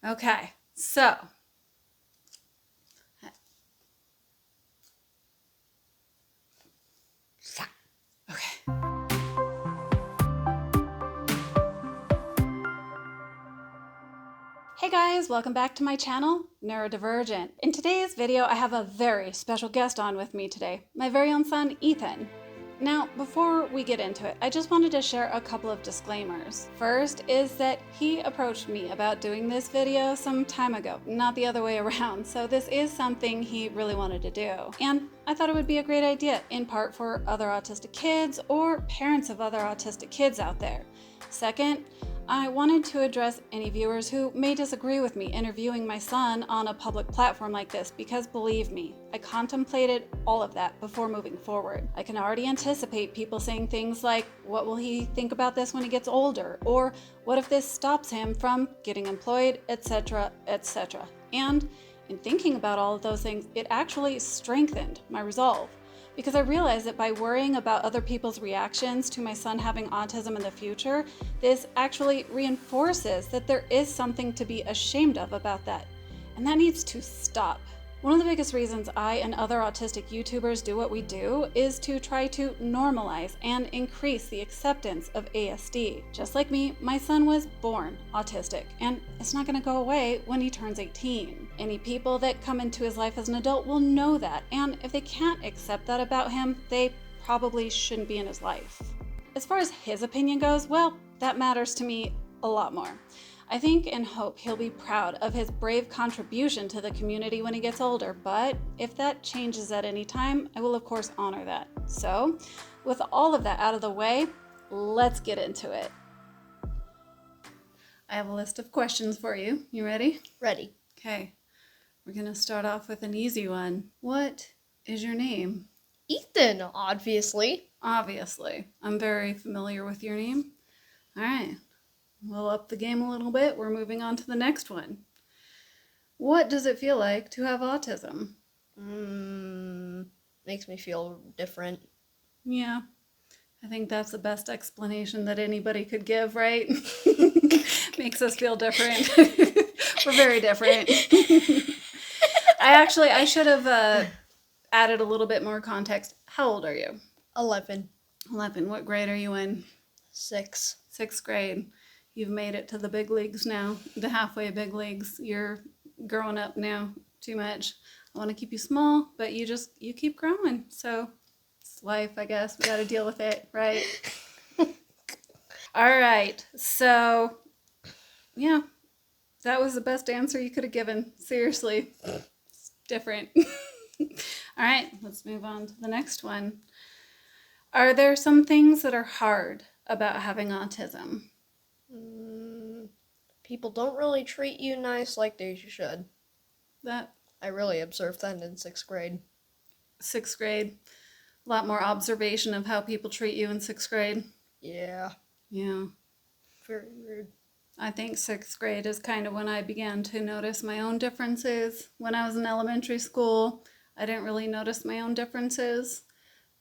Okay, so. Okay. Hey guys, welcome back to my channel, Neurodivergent. In today's video, I have a very special guest on with me today, my very own son, Ethan. Now, before we get into it, I just wanted to share a couple of disclaimers. First is that he approached me about doing this video some time ago, not the other way around, so this is something he really wanted to do. And I thought it would be a great idea, in part for other autistic kids or parents of other autistic kids out there. Second, I wanted to address any viewers who may disagree with me interviewing my son on a public platform like this because believe me, I contemplated all of that before moving forward. I can already anticipate people saying things like, what will he think about this when he gets older? Or what if this stops him from getting employed, etc., etc. And in thinking about all of those things, it actually strengthened my resolve. Because I realized that by worrying about other people's reactions to my son having autism in the future, this actually reinforces that there is something to be ashamed of about that. And that needs to stop. One of the biggest reasons I and other autistic YouTubers do what we do is to try to normalize and increase the acceptance of ASD. Just like me, my son was born autistic, and it's not going to go away when he turns 18. Any people that come into his life as an adult will know that, and if they can't accept that about him, they probably shouldn't be in his life. As far as his opinion goes, well, that matters to me a lot more. I think and hope he'll be proud of his brave contribution to the community when he gets older, but if that changes at any time, I will of course honor that. So, with all of that out of the way, let's get into it. I have a list of questions for you. You ready? Ready. Okay. We're going to start off with an easy one. What is your name? Ethan, obviously. Obviously. I'm very familiar with your name. All right. We'll up the game a little bit. We're moving on to the next one. What does it feel like to have autism? Makes me feel different. Yeah, I think that's the best explanation that anybody could give, right? Makes us feel different. We're very different. I should have added a little bit more context. How old are you? 11. 11. What grade are you in? 6. 6th grade. You've made it to the big leagues now, the halfway big leagues. You're growing up now too much. I want to keep you small, but you keep growing. So it's life, I guess. We got to deal with it, right? All right. So, yeah, that was the best answer you could have given. Seriously. It's different. All right, let's move on to the next one. Are there some things that are hard about having autism? People don't really treat you nice like they should. That I really observed that in 6th grade. 6th grade, a lot more observation of how people treat you in 6th grade. Yeah. Yeah. Very rude. I think 6th grade is kind of when I began to notice my own differences. When I was in elementary school, I didn't really notice my own differences.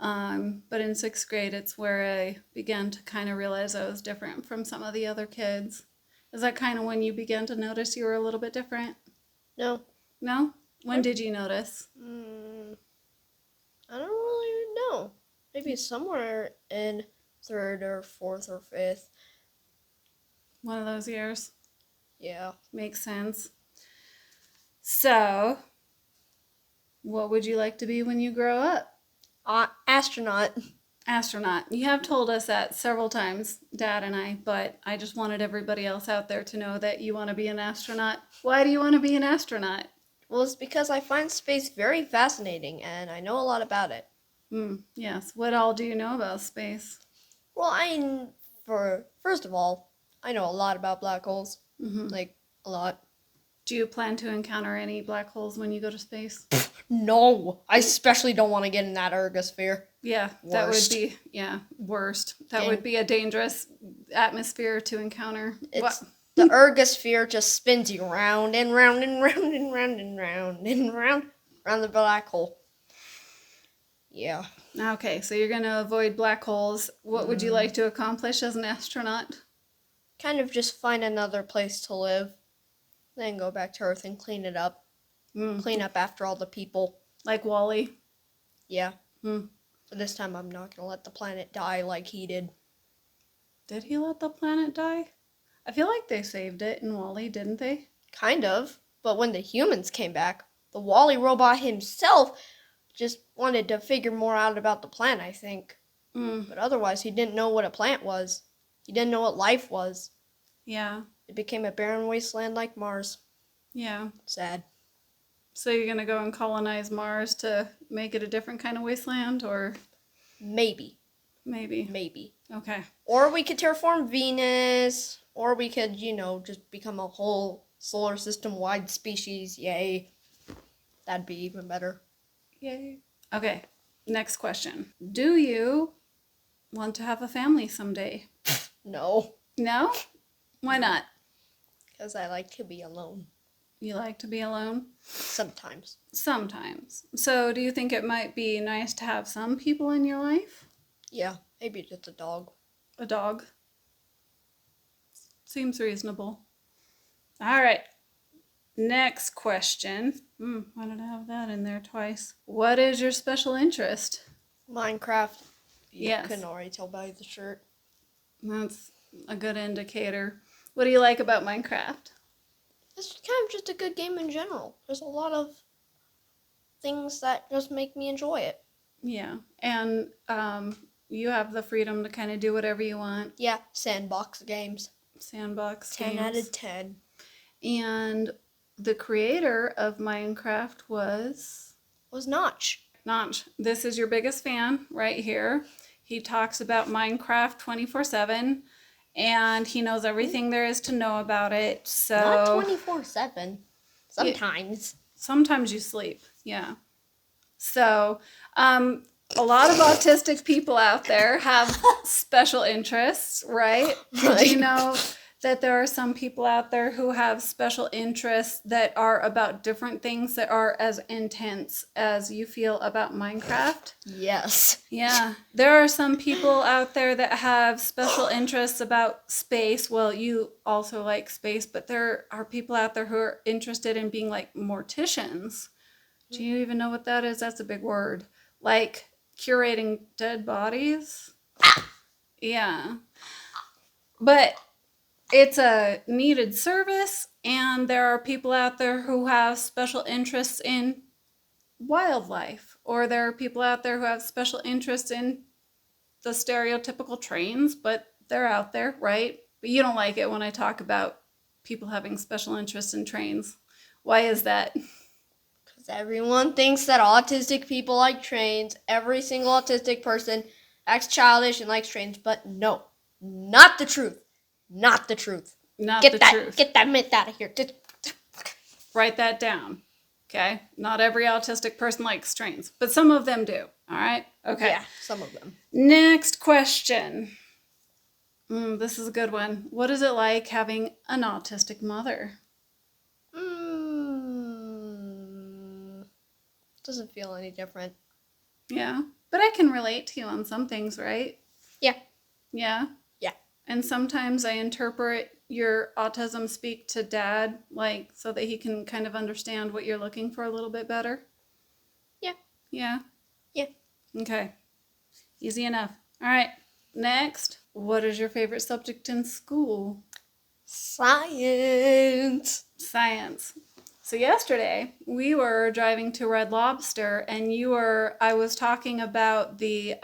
But in 6th grade, it's where I began to kind of realize I was different from some of the other kids. Is that kind of when you began to notice you were a little bit different? No. No? When did you notice? I don't really know. Maybe somewhere in 3rd or 4th or 5th. One of those years? Yeah. Makes sense. So, what would you like to be when you grow up? Astronaut. Astronaut. You have told us that several times, Dad and I, but I just wanted everybody else out there to know that you want to be an astronaut. Why do you want to be an astronaut? Well, it's because I find space very fascinating, and I know a lot about it. Yes. What all do you know about space? Well, first of all, I know a lot about black holes. Like, a lot. Do you plan to encounter any black holes when you go to space? No, I especially don't want to get in that ergosphere. Yeah, that would be, worst. That would be a dangerous atmosphere to encounter. The ergosphere just spins you round and round and round and round and round and round around the black hole. Yeah. Okay, so you're going to avoid black holes. What would you like to accomplish as an astronaut? Kind of just find another place to live. Then go back to Earth and clean it up. Mm. Clean up after all the people. Like Wall-E. Yeah. Mm. But this time I'm not going to let the planet die like he did. Did he let the planet die? I feel like they saved it in Wall-E, didn't they? Kind of. But when the humans came back, the Wall-E robot himself just wanted to figure more out about the plant, I think. Mm. But otherwise, he didn't know what a plant was. He didn't know what life was. Yeah. It became a barren wasteland like Mars. Yeah. Sad. So you're going to go and colonize Mars to make it a different kind of wasteland, or? Maybe. Maybe. Okay. Or we could terraform Venus. Or we could, just become a whole solar system-wide species. Yay. That'd be even better. Yay. Okay. Next question. Do you want to have a family someday? No. No? Why not? Because I like to be alone. You like to be alone? Sometimes. Sometimes. So do you think it might be nice to have some people in your life? Yeah, maybe just a dog. A dog? Seems reasonable. All right. Next question. Why did I have that in there twice? What is your special interest? Minecraft. Yes. You couldn't already tell by the shirt. That's a good indicator. What do you like about Minecraft? It's kind of just a good game in general. There's a lot of things that just make me enjoy it. Yeah. And you have the freedom to kind of do whatever you want. Yeah, sandbox games. Sandbox 10 games. out of 10. And the creator of Minecraft was Notch. Notch. This is your biggest fan right here. He talks about Minecraft 24/7, and he knows everything there is to know about it. So Not 24/7. Sometimes. Sometimes you sleep. Yeah. So a lot of autistic people out there have special interests, right? Right. Do you know that there are some people out there who have special interests that are about different things that are as intense as you feel about Minecraft? Yes. Yeah. There are some people out there that have special interests about space. Well, you also like space, but there are people out there who are interested in being like morticians. Do you even know what that is? That's a big word. Like curating dead bodies? Yeah. But it's a needed service, and there are people out there who have special interests in wildlife, or there are people out there who have special interests in the stereotypical trains, but they're out there, right? But you don't like it when I talk about people having special interests in trains. Why is that? Because everyone thinks that autistic people like trains. Every single autistic person acts childish and likes trains, but no. Not the truth. Not the truth. Not Get the that, truth. Get that myth out of here. Write that down. Okay? Not every autistic person likes trains, but some of them do. All right? Okay. Yeah, some of them. Next question. This is a good one. What is it like having an autistic mother? Doesn't feel any different. Yeah. But I can relate to you on some things, right? Yeah. Yeah? Yeah. And sometimes I interpret your autism speak to Dad, like, so that he can kind of understand what you're looking for a little bit better. Yeah. Yeah? Yeah. Okay. Easy enough. All right. Next. What is your favorite subject in school? Science. Science. So yesterday we were driving to Red Lobster, and I was talking about the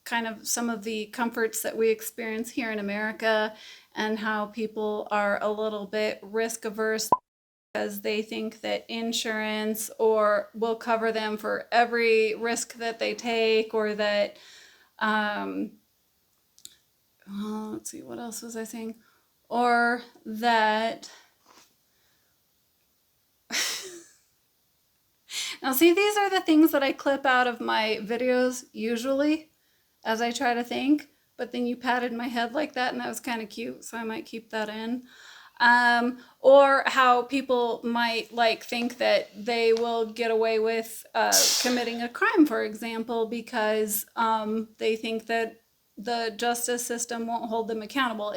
kind of some of the comforts that we experience here in America, and how people are a little bit risk averse because they think that insurance or will cover them for every risk that they take, or that let's see, what else was I saying? Or that now, see, these are the things that I clip out of my videos usually as I try to think, but then you patted my head like that, and that was kind of cute, so I might keep that in. Or how people might like think that they will get away with committing a crime, for example, because they think that the justice system won't hold them accountable.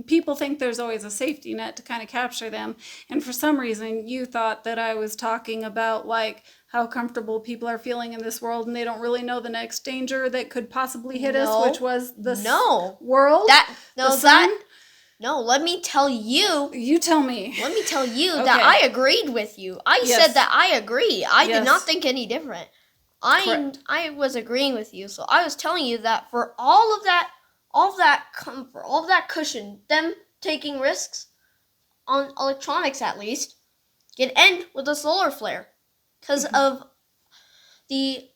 People think there's always a safety net to kind of capture them. And for some reason, you thought that I was talking about like how comfortable people are feeling in this world and they don't really know the next danger that could possibly hit us, which was the world. No, let me tell you. You tell me. Let me tell you Okay. that I agreed with you. I Yes. said that I agree. I Yes. did not think any different. Correct. I was agreeing with you. So I was telling you that for all of that comfort, all of that cushion, them taking risks on electronics at least, can end with a solar flare because of the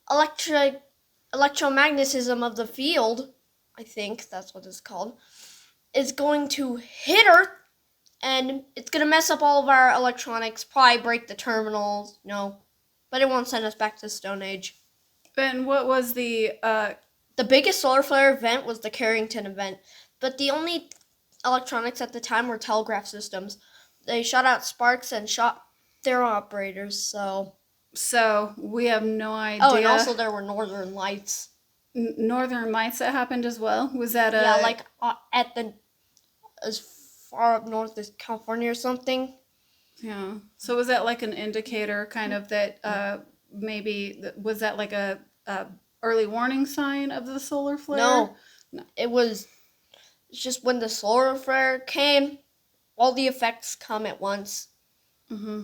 electromagnetism of the field. I think that's what it's called. Is going to hit Earth, and it's going to mess up all of our electronics, probably break the terminals, but it won't send us back to the Stone Age. And what was the biggest solar flare event was the Carrington event, but the only electronics at the time were telegraph systems. They shot out sparks and shot their operators, so we have no idea. Oh, and also there were northern lights. Northern lights that happened as well? Was that as far up north as California or something? Yeah. So was that like an indicator kind of that was that like a early warning sign of the solar flare? No. It's just when the solar flare came, all the effects come at once. Mm-hmm.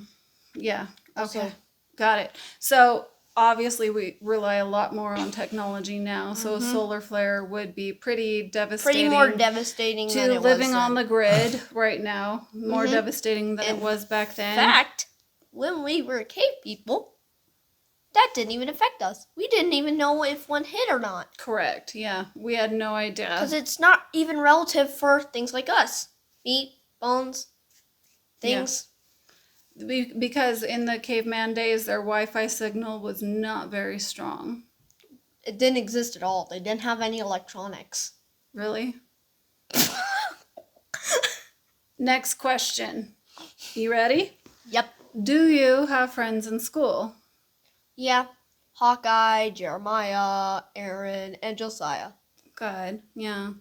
Yeah. Okay. Also, got it. So obviously we rely a lot more on technology now, so a solar flare would be pretty devastating. Pretty more devastating than it was living then. on the grid right now. More devastating than it was back then. In fact, when we were cave people, that didn't even affect us. We didn't even know if one hit or not. Correct, yeah. We had no idea. Because it's not even relative for things like us. Feet, bones, things. Yeah. Because in the caveman days, their Wi-Fi signal was not very strong. It didn't exist at all. They didn't have any electronics. Really? Next question. You ready? Yep. Do you have friends in school? Yeah. Hawkeye, Jeremiah, Aaron, and Josiah. Good, yeah.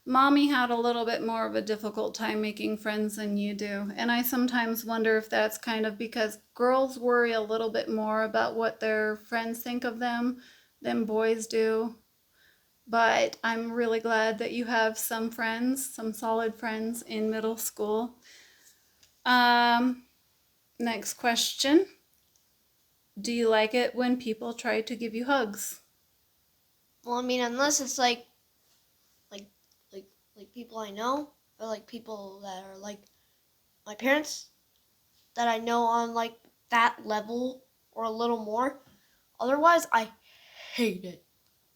Mommy had a little bit more of a difficult time making friends than you do. And I sometimes wonder if that's kind of because girls worry a little bit more about what their friends think of them than boys do. But I'm really glad that you have some friends, some solid friends in middle school. Next question. Do you like it when people try to give you hugs? Well, I mean, unless it's like people I know, or like people that are like my parents that I know on like that level or a little more. Otherwise, I hate it.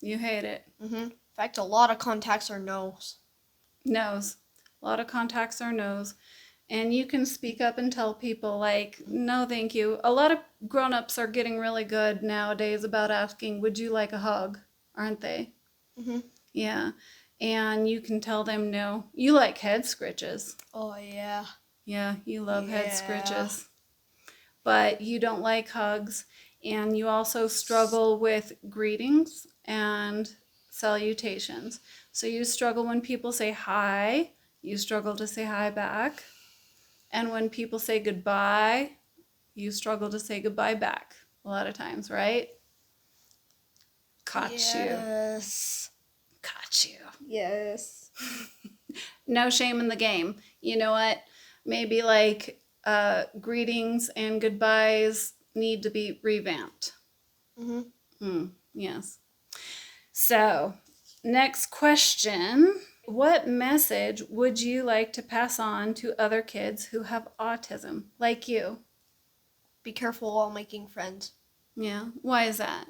You hate it. In fact, a lot of contacts are no's. No's. A lot of contacts are no's. And you can speak up and tell people like, no, thank you. A lot of grown-ups are getting really good nowadays about asking, would you like a hug? Aren't they? Yeah. And you can tell them no. You like head scritches. Oh, yeah. Yeah, you love head scritches. But you don't like hugs. And you also struggle with greetings and salutations. So you struggle when people say hi. You struggle to say hi back. And when people say goodbye, you struggle to say goodbye back a lot of times, right? Caught Yes. Caught you. Yes. No shame in the game. You know what? Maybe like greetings and goodbyes need to be revamped. Yes. So, next question. What message would you like to pass on to other kids who have autism, like you? Be careful while making friends. Yeah. Why is that?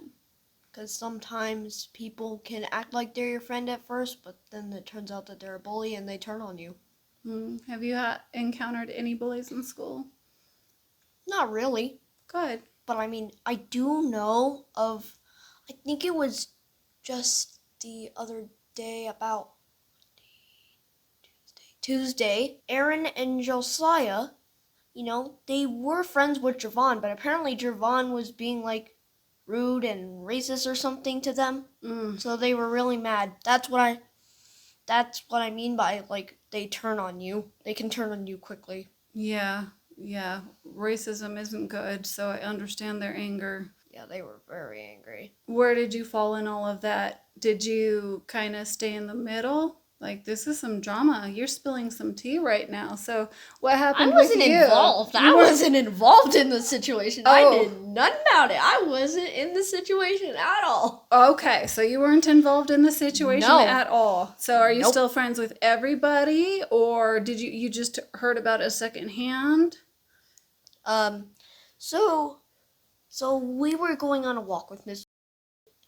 Because sometimes people can act like they're your friend at first, but then it turns out that they're a bully and they turn on you. Have you encountered any bullies in school? Not really. Good. But I mean, I do know of, I think it was just the other day, about Tuesday, Aaron and Josiah, they were friends with Javon, but apparently Javon was being like rude and racist or something to them. Mm. So they were really mad. That's what I mean by like they turn on you. They can turn on you quickly. Yeah, yeah. Racism isn't good, so I understand their anger. Yeah, they were very angry. Where did you fall in all of that? Did you kind of stay in the middle? Like, this is some drama. You're spilling some tea right now. So, what I happened with wasn't you? involved. I wasn't involved in the situation. I did nothing about it. I wasn't in the situation at all. Okay, so you weren't involved in the situation No. at all. So, are you Nope. still friends with everybody, or did you just heard about it secondhand? So we were going on a walk with Miss,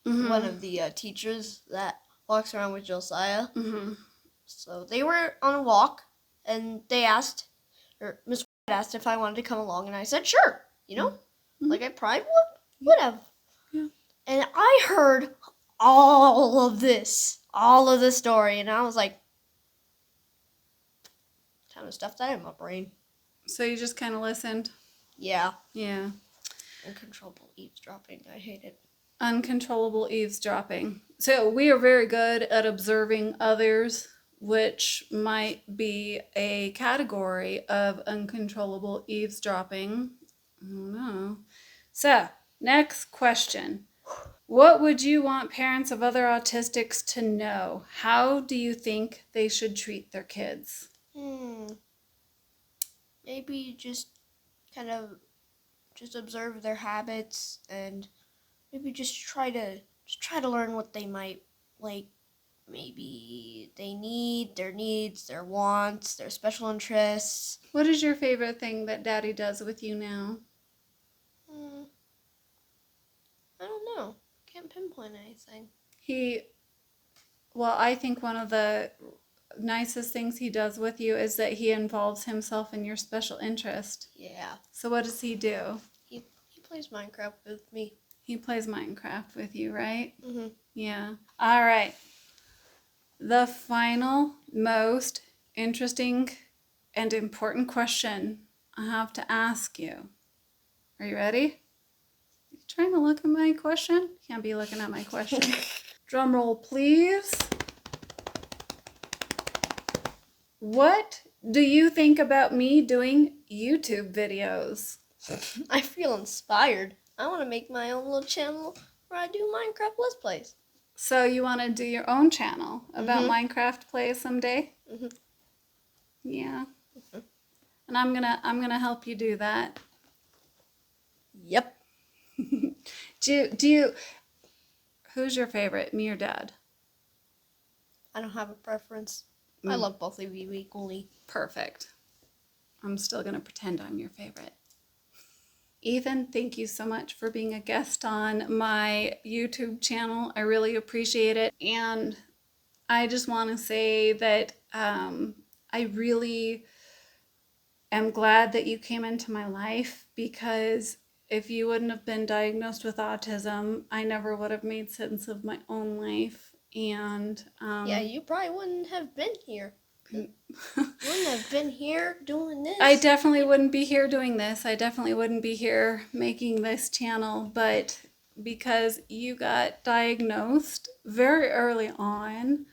Mm-hmm. one of the teachers that walks around with Josiah. Mm-hmm. So they were on a walk, and they asked, or Miss asked if I wanted to come along, and I said sure. You know, like I probably would have. Yeah. And I heard all of the story, and I was like, kind of stuff that in my brain. So you just kind of listened? Yeah. Yeah. Uncontrollable eavesdropping. I hate it. Uncontrollable eavesdropping. So we are very good at observing others, which might be a category of uncontrollable eavesdropping. I don't know. So, next question. What would you want parents of other autistics to know? How do you think they should treat their kids? Maybe just kind of just observe their habits and maybe just try to learn what they might like. Maybe they need their needs, their wants, their special interests. What is your favorite thing that Daddy does with you now? I don't know. Can't pinpoint anything. I think one of the nicest things he does with you is that he involves himself in your special interest. Yeah. So what does he do? He plays Minecraft with me. He plays Minecraft with you, right? Mm-hmm. Yeah. All right. The final, most interesting and important question I have to ask you. Are you ready? You trying to look at my question? Can't be looking at my question. Drum roll, please. What do you think about me doing YouTube videos? I feel inspired. I want to make my own little channel where I do Minecraft Let's Plays. So you want to do your own channel about Minecraft plays someday? Mm-hmm. Yeah. Mm-hmm. And I'm gonna help you do that. Yep. Do you? Who's your favorite, me or Dad? I don't have a preference. I love both of you equally. Perfect. I'm still gonna pretend I'm your favorite. Ethan, thank you so much for being a guest on my YouTube channel. I really appreciate it. And I just want to say that I really am glad that you came into my life, because if you wouldn't have been diagnosed with autism, I never would have made sense of my own life. And yeah, you probably wouldn't have been here. Wouldn't have been here doing this. I definitely wouldn't be here doing this. I definitely wouldn't be here making this channel, but because you got diagnosed very early on,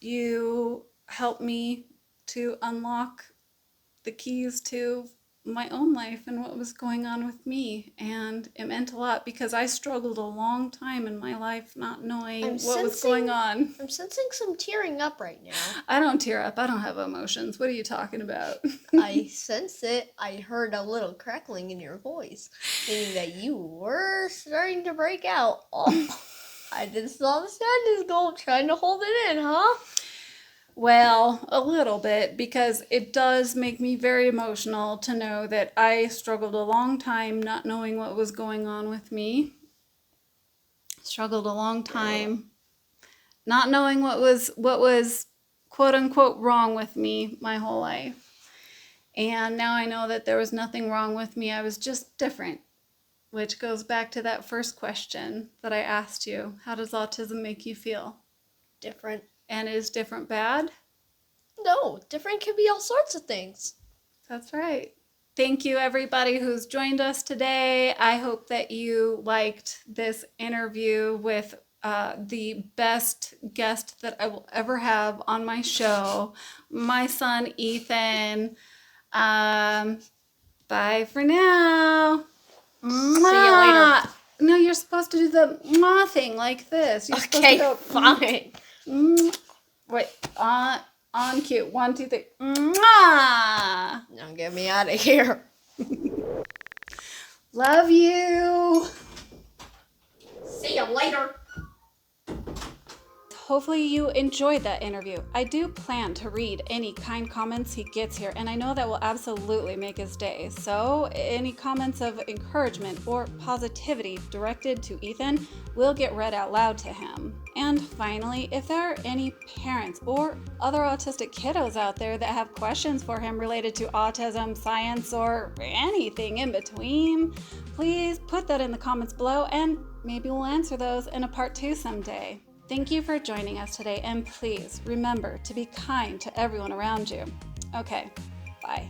you helped me to unlock the keys to my own life and what was going on with me. And it meant a lot, because I struggled a long time in my life not knowing what was going on. I'm sensing some tearing up right now. I don't tear up. I don't have emotions. What are you talking about? I sense it. I heard a little crackling in your voice, meaning that you were starting to break out. Oh, I just saw the sadness go, trying to hold it in, huh? Well, a little bit, because it does make me very emotional to know that I struggled a long time not knowing what was going on with me. Struggled a long time not knowing what was quote unquote wrong with me my whole life. And now I know that there was nothing wrong with me. I was just different, which goes back to that first question that I asked you. How does autism make you feel? Different. And is different bad? No, different can be all sorts of things. That's right. Thank you, everybody who's joined us today. I hope that you liked this interview with the best guest that I will ever have on my show, my son, Ethan. Bye for now. See you later. No, you're supposed to do the mwah thing like this. You're Okay, supposed to go, fine. Wait, on cue. 1, 2, 3. Mwah! Now get me out of here. Love you. See you later. Hopefully you enjoyed that interview. I do plan to read any kind comments he gets here, and I know that will absolutely make his day. So any comments of encouragement or positivity directed to Ethan will get read out loud to him. And finally, if there are any parents or other autistic kiddos out there that have questions for him related to autism, science, or anything in between, please put that in the comments below and maybe we'll answer those in a part 2 someday. Thank you for joining us today, and please remember to be kind to everyone around you. Okay, bye.